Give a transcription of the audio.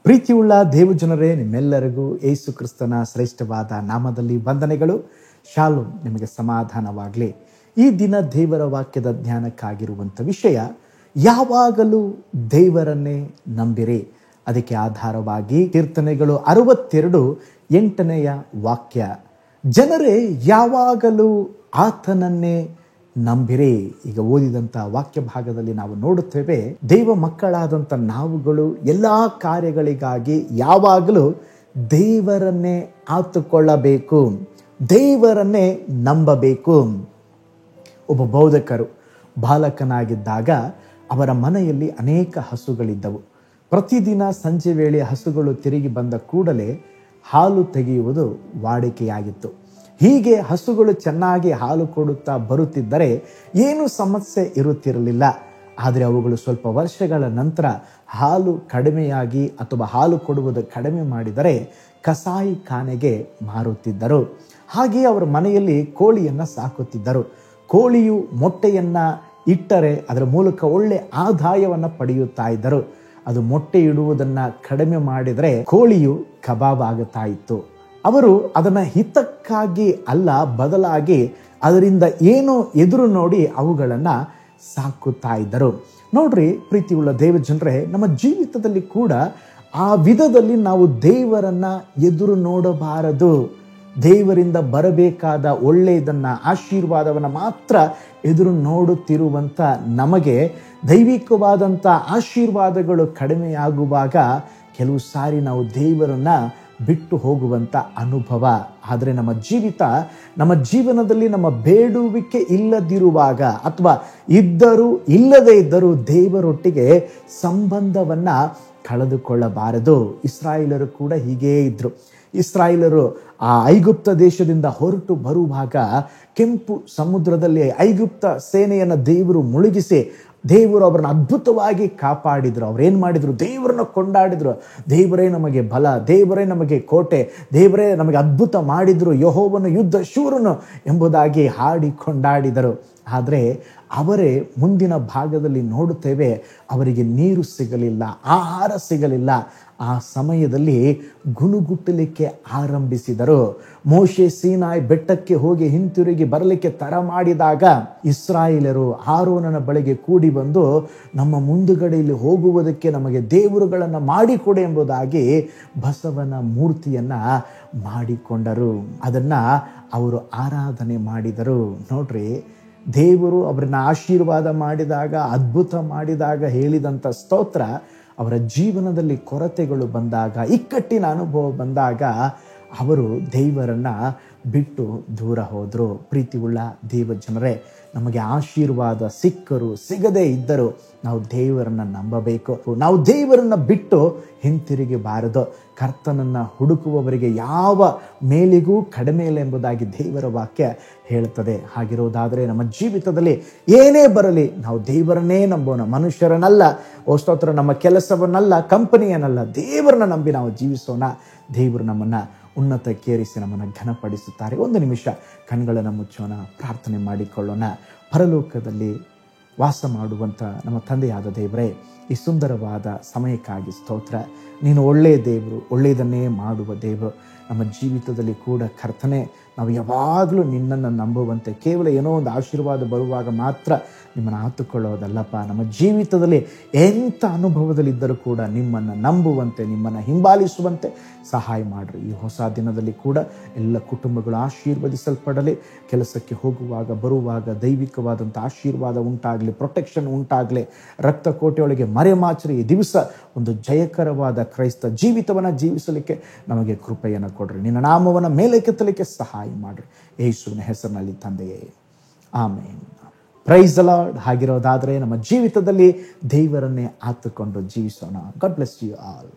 ಪ್ರೀತಿಯುಳ್ಳ ದೇವಜನರೇ, ನಿಮ್ಮೆಲ್ಲರಿಗೂ ಯೇಸು ಕ್ರಿಸ್ತನ ಶ್ರೇಷ್ಠವಾದ ನಾಮದಲ್ಲಿ ವಂದನೆಗಳು. ಶಾಲೋಮ್, ನಿಮಗೆ ಸಮಾಧಾನವಾಗಲಿ. ಈ ದಿನ ದೇವರ ವಾಕ್ಯದ ಧ್ಯಾನಕ್ಕಾಗಿರುವಂಥ ವಿಷಯ, ಯಾವಾಗಲೂ ದೇವರನ್ನೇ ನಂಬಿರಿ. ಅದಕ್ಕೆ ಆಧಾರವಾಗಿ ಕೀರ್ತನೆಗಳು 62:8 ವಾಕ್ಯ, ಜನರೇ ಯಾವಾಗಲೂ ಆತನನ್ನೇ ನಂಬಿರಿ. ಈಗ ಓದಿದಂಥ ವಾಕ್ಯ ಭಾಗದಲ್ಲಿ ನಾವು ನೋಡುತ್ತೇವೆ, ದೈವ ಮಕ್ಕಳಾದಂಥ ನಾವುಗಳು ಎಲ್ಲ ಕಾರ್ಯಗಳಿಗಾಗಿ ಯಾವಾಗಲೂ ದೇವರನ್ನೇ ಆತುಕೊಳ್ಳಬೇಕು, ದೇವರನ್ನೇ ನಂಬಬೇಕು. ಒಬ್ಬ ಬೋಧಕರು ಬಾಲಕನಾಗಿದ್ದಾಗ ಅವರ ಮನೆಯಲ್ಲಿ ಅನೇಕ ಹಸುಗಳಿದ್ದವು. ಪ್ರತಿದಿನ ಸಂಜೆ ವೇಳೆ ಹಸುಗಳು ತಿರುಗಿ ಬಂದ ಕೂಡಲೇ ಹಾಲು ತೆಗೆಯುವುದು ವಾಡಿಕೆಯಾಗಿತ್ತು. ಹೀಗೆ ಹಸುಗಳು ಚೆನ್ನಾಗಿ ಹಾಲು ಕೊಡುತ್ತಾ ಬರುತ್ತಿದ್ದರೆ ಏನೂ ಸಮಸ್ಯೆ ಇರುತ್ತಿರಲಿಲ್ಲ. ಆದರೆ ಅವುಗಳು ಸ್ವಲ್ಪ ವರ್ಷಗಳ ನಂತರ ಹಾಲು ಕಡಿಮೆಯಾಗಿ ಅಥವಾ ಹಾಲು ಕೊಡುವುದು ಕಡಿಮೆ ಮಾಡಿದರೆ ಕಸಾಯಿ ಖಾನೆಗೆ ಮಾರುತ್ತಿದ್ದರು. ಹಾಗೆಯೇ ಅವರ ಮನೆಯಲ್ಲಿ ಕೋಳಿಯನ್ನು ಸಾಕುತ್ತಿದ್ದರು. ಕೋಳಿಯು ಮೊಟ್ಟೆಯನ್ನು ಇಟ್ಟರೆ ಅದರ ಮೂಲಕ ಒಳ್ಳೆ ಆದಾಯವನ್ನು ಪಡೆಯುತ್ತಾ ಇದ್ದರು. ಅದು ಮೊಟ್ಟೆ ಇಡುವುದನ್ನು ಕಡಿಮೆ ಮಾಡಿದರೆ ಕೋಳಿಯು ಕಬಾಬ್ ಆಗುತ್ತಾ ಇತ್ತು. ಅವರು ಅದನ್ನು ಹಿತಕ್ಕಾಗಿ ಅಲ್ಲ, ಬದಲಾಗಿ ಅದರಿಂದ ಏನೋ ಎದುರು ನೋಡಿ ಅವುಗಳನ್ನು ಸಾಕುತ್ತಾ ಇದ್ದರು. ನೋಡ್ರಿ ಪ್ರೀತಿಯುಳ್ಳ ದೇವಜನರೇ, ನಮ್ಮ ಜೀವಿತದಲ್ಲಿ ಕೂಡ ಆ ವಿಧದಲ್ಲಿ ನಾವು ದೇವರನ್ನ ಎದುರು ನೋಡಬಾರದು. ದೇವರಿಂದ ಬರಬೇಕಾದ ಒಳ್ಳೆಯದನ್ನು, ಆಶೀರ್ವಾದವನ್ನು ಮಾತ್ರ ಎದುರು ನೋಡುತ್ತಿರುವಂಥ ನಮಗೆ ದೈವಿಕವಾದಂಥ ಆಶೀರ್ವಾದಗಳು ಕಡಿಮೆಯಾಗುವಾಗ ಕೆಲವು ಸಾರಿ ನಾವು ದೇವರನ್ನ ಬಿಟ್ಟು ಹೋಗುವಂಥ ಅನುಭವ. ಆದರೆ ನಮ್ಮ ಜೀವನದಲ್ಲಿ ನಮ್ಮ ಬೇಡುವಿಕೆ ಇಲ್ಲದಿರುವಾಗ ಅಥವಾ ಇದ್ದರೂ ಇಲ್ಲದೇ ಇದ್ದರೂ ದೇವರೊಟ್ಟಿಗೆ ಸಂಬಂಧವನ್ನ ಕಳೆದುಕೊಳ್ಳಬಾರದು. ಇಸ್ರಾಯೇಲರು ಕೂಡ ಹೀಗೇ ಇದ್ರು. ಇಸ್ರಾಯೇಲರು ಆ ಐಗುಪ್ತ ದೇಶದಿಂದ ಹೊರಟು ಬರುವಾಗ ಕೆಂಪು ಸಮುದ್ರದಲ್ಲಿ ಐಗುಪ್ತ ಸೇನೆಯನ್ನು ದೇವರು ಮುಳುಗಿಸಿ ದೇವರು ಅವರನ್ನು ಅದ್ಭುತವಾಗಿ ಕಾಪಾಡಿದ್ರು. ಅವ್ರೇನು ಮಾಡಿದ್ರು? ದೇವರನ್ನ ಕೊಂಡಾಡಿದ್ರು. ದೇವರೇ ನಮಗೆ ಬಲ, ದೇವರೇ ನಮಗೆ ಕೋಟೆ, ದೇವರೇ ನಮಗೆ ಅದ್ಭುತ ಮಾಡಿದ್ರು, ಯೆಹೋವನು ಯುದ್ಧ ಶೂರನು ಎಂಬುದಾಗಿ ಹಾಡಿ ಕೊಂಡಾಡಿದರು. ಆದರೆ ಅವರೇ ಮುಂದಿನ ಭಾಗದಲ್ಲಿ ನೋಡುತ್ತೇವೆ, ಅವರಿಗೆ ನೀರು ಸಿಗಲಿಲ್ಲ, ಆಹಾರ ಸಿಗಲಿಲ್ಲ. ಆ ಸಮಯದಲ್ಲಿ ಗುಣುಗುಟ್ಟಲಿಕ್ಕೆ ಆರಂಭಿಸಿದರು. ಮೋಶೆ ಸೀನಾಯಿ ಬೆಟ್ಟಕ್ಕೆ ಹೋಗಿ ಹಿಂತಿರುಗಿ ಬರಲಿಕ್ಕೆ ತಡ ಮಾಡಿದಾಗ ಇಸ್ರಾಯೇಲರು ಆರೋನನ ಬಳಿಗೆ ಕೂಡಿ ಬಂದು, ನಮ್ಮ ಮುಂದುಗಡೆಯಲ್ಲಿ ಹೋಗುವುದಕ್ಕೆ ನಮಗೆ ದೇವರುಗಳನ್ನು ಮಾಡಿಕೊಡು ಎಂಬುದಾಗಿ ಬಸವನ ಮೂರ್ತಿಯನ್ನು ಮಾಡಿಕೊಂಡರು. ಅದನ್ನು ಅವರು ಆರಾಧನೆ ಮಾಡಿದರು. ನೋಡ್ರಿ, ದೇವರು ಅವರನ್ನ ಆಶೀರ್ವಾದ ಮಾಡಿದಾಗ, ಅದ್ಭುತ ಮಾಡಿದಾಗ ಹೇಳಿದಂಥ ಸ್ತೋತ್ರ ಅವರ ಜೀವನದಲ್ಲಿ ಕೊರತೆಗಳು ಬಂದಾಗ, ಇಕ್ಕಟ್ಟಿನ ಅನುಭವ ಬಂದಾಗ ಅವರು ದೇವರನ್ನ ಬಿಟ್ಟು ದೂರ ಹೋದರು. ಪ್ರೀತಿಯುಳ್ಳ ದೇವಜನರೇ, ನಮಗೆ ಆಶೀರ್ವಾದ ಸಿಕ್ಕರು ಸಿಗದೇ ಇದ್ದರೂ ನಾವು ದೇವರನ್ನ ನಂಬಬೇಕು. ನಾವು ದೇವರನ್ನ ಬಿಟ್ಟು ಹಿಂತಿರುಗಿ ಬಾರದು. ಕರ್ತನನ್ನ ಹುಡುಕುವವರಿಗೆ ಯಾವ ಮೇಲಿಗೂ ಕಡಿಮೆ ಇಲ್ಲ ಎಂಬುದಾಗಿ ದೇವರ ವಾಕ್ಯ ಹೇಳ್ತದೆ. ಹಾಗಿರೋದಾದರೆ ನಮ್ಮ ಜೀವಿತದಲ್ಲಿ ಏನೇ ಬರಲಿ ನಾವು ದೇವರನ್ನೇ ನಂಬೋಣ, ಮನುಷ್ಯರನ್ನಲ್ಲ. ಸ್ತೋತ್ರ, ನಮ್ಮ ಕೆಲಸವನ್ನಲ್ಲ, ಕಂಪನಿಯನ್ನಲ್ಲ, ದೇವರನ್ನ ನಂಬಿ ನಾವು ಜೀವಿಸೋಣ. ದೇವರು ನಮ್ಮನ್ನು ಉನ್ನತಕ್ಕೇರಿಸಿ ನಮ್ಮನ್ನು ಘನಪಡಿಸುತ್ತಾರೆ. ಒಂದು ನಿಮಿಷ ಕಣ್ಗಳನ್ನು ಮುಚ್ಚೋಣ, ಪ್ರಾರ್ಥನೆ ಮಾಡಿಕೊಳ್ಳೋಣ. ಪರಲೋಕದಲ್ಲಿ ವಾಸ ಮಾಡುವಂಥ ನಮ್ಮ ತಂದೆಯಾದ ದೇವರೇ, ಈ ಸುಂದರವಾದ ಸಮಯಕ್ಕಾಗಿ ಸ್ತೋತ್ರ. ನೀನು ಒಳ್ಳೆಯ ದೇವರು, ಒಳ್ಳೆಯದನ್ನೇ ಮಾಡುವ ದೇವರು. ನಮ್ಮ ಜೀವಿತದಲ್ಲಿ ಕೂಡ ಕರ್ತನೆ, ನಾವು ಯಾವಾಗಲೂ ನಿನ್ನನ್ನು ನಂಬುವಂತೆ, ಕೇವಲ ಏನೋ ಒಂದು ಆಶೀರ್ವಾದ ಬರುವಾಗ ಮಾತ್ರ ನಿಮ್ಮನ್ನು ಆತುಕೊಳ್ಳೋದಲ್ಲಪ್ಪ. ನಮ್ಮ ಜೀವಿತದಲ್ಲಿ ಎಂಥ ಅನುಭವದಲ್ಲಿದ್ದರೂ ಕೂಡ ನಿಮ್ಮನ್ನು ನಂಬುವಂತೆ, ನಿಮ್ಮನ್ನು ಹಿಂಬಾಲಿಸುವಂತೆ ಸಹಾಯ ಮಾಡಿರಿ. ಈ ಹೊಸ ದಿನದಲ್ಲಿ ಕೂಡ ಎಲ್ಲ ಕುಟುಂಬಗಳು ಆಶೀರ್ವದಿಸಲ್ಪಡಲಿ. ಕೆಲಸಕ್ಕೆ ಹೋಗುವಾಗ ಬರುವಾಗ ದೈವಿಕವಾದಂಥ ಆಶೀರ್ವಾದ ಉಂಟಾಗಲಿ, ಪ್ರೊಟೆಕ್ಷನ್ ಉಂಟಾಗಲಿ. ರಕ್ತ ಕೋಟೆಯೊಳಗೆ ಮರೆಮಾಚರಿ ಈ ದಿವಸ ಒಂದು ಜಯಕರವಾದ ಕ್ರೈಸ್ತ ಜೀವಿತವನ್ನು ಜೀವಿಸಲಿಕ್ಕೆ ನಮಗೆ ಕೃಪೆಯನ್ನು ಕೊಡ್ರಿ. ನಿನ್ನ ನಾಮವನ್ನು ಮೇಲೆ ಕೆತ್ತಲಿಕ್ಕೆ ಸಹಾಯ ಮಾಡ್ರಿ. ಯೇಸುವಿನ ಹೆಸರಿನಲ್ಲಿ ತಂದೆಯೇ, ಆಮೇನ್. Praise the Lord. ಹಾಗಿರೋದಾದರೆ ನಮ್ಮ ಜೀವಿತದಲ್ಲಿ ದೇವರನ್ನೇ ಆತುಕೊಂಡು ಜೀವಿಸೋಣ. God bless you all.